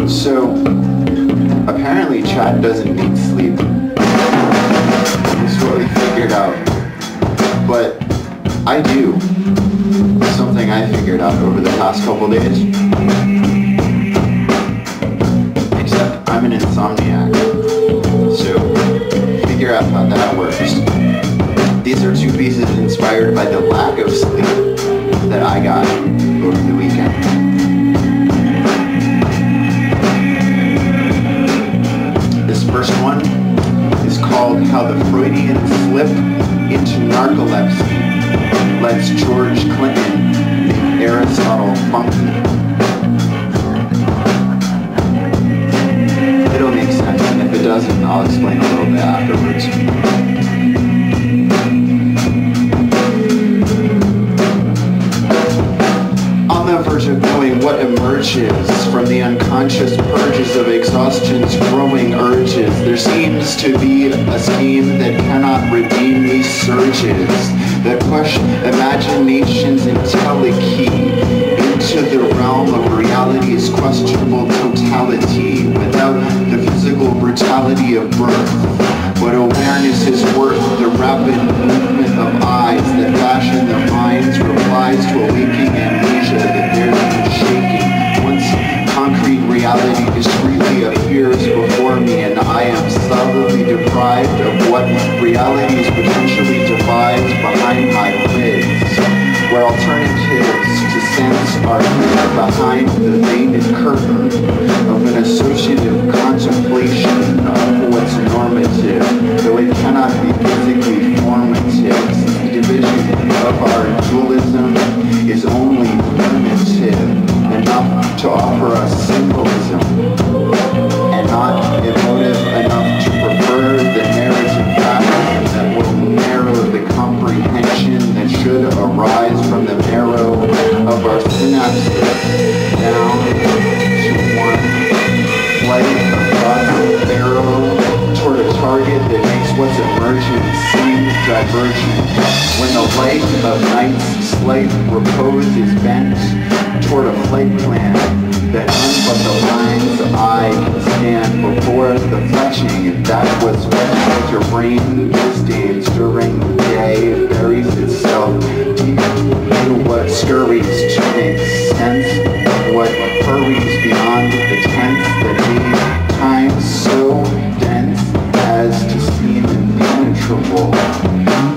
So, apparently Chad doesn't need sleep. That's what we figured out. But I do. Something I figured out over the past couple days. Except I'm an insomniac. So, figure out how that works. These are two pieces inspired by the lack of sleep that I got over the weekend. First one is called How the Freudian Slip into Narcolepsy Lets George Clinton make Aristotle funky. It'll make sense, and if it doesn't, I'll explain a little bit afterwards. On the verge of knowing what emerges from the unconscious purges of exhaustion's growing urges, there seems to be a scheme that cannot redeem these surges, that push imagination's entelechy into the realm of reality's questionable totality without the physical brutality of birth. But awareness is worth the rapid movement of eyes that fashion their minds, replies to a waking amnesia that bears them shaking. Once concrete reality discreetly appears before me and I am subtly deprived of what reality's potentially divides behind my lids, where alternatives to sense are behind the veiled curtain of an associative contemplation of what's normative, though it cannot be physically formative. The division of our dualism is only primitive, enough to offer us symbolism, and not emotive enough to prefer the narrative pattern that will narrow the comprehension that should arise from the marrow of our synapses down to one flight across the barrel toward a target that makes what's emergent seem divergent. When the light of night's slight repose is bent toward a flight plan that none but the mind's eye can stand before the fletching, that was what your brain disdains during the day buries itself deep into what scurries to make sense, what hurries beyond the tense that made time so dense as to seem impenetrable,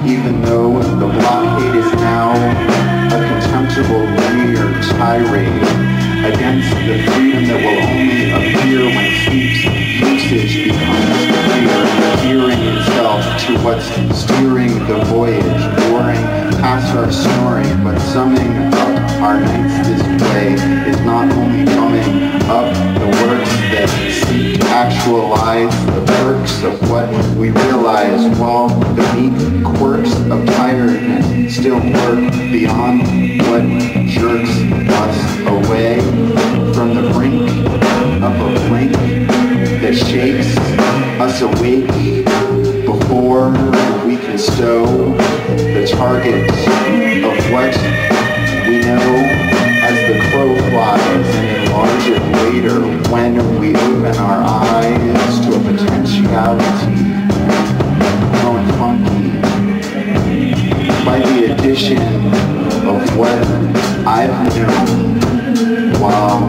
even though the blockade is now a contemptible linear tirade against the freedom that will only appear when sleep's usage becomes clear, gearing itself to what's steering the voyage, boring past our snoring, but summing up our nights this way is not only drumming up the works that seek to actualize the perks of what we realize, while the meek quirks of tiredness still work beyond what jerks us away from the brink of a blink that shakes us awake before we can stow the target of what we know as the crow flies and enlarge it later when we open our eyes to a potentiality grown funky by the addition of what I've known while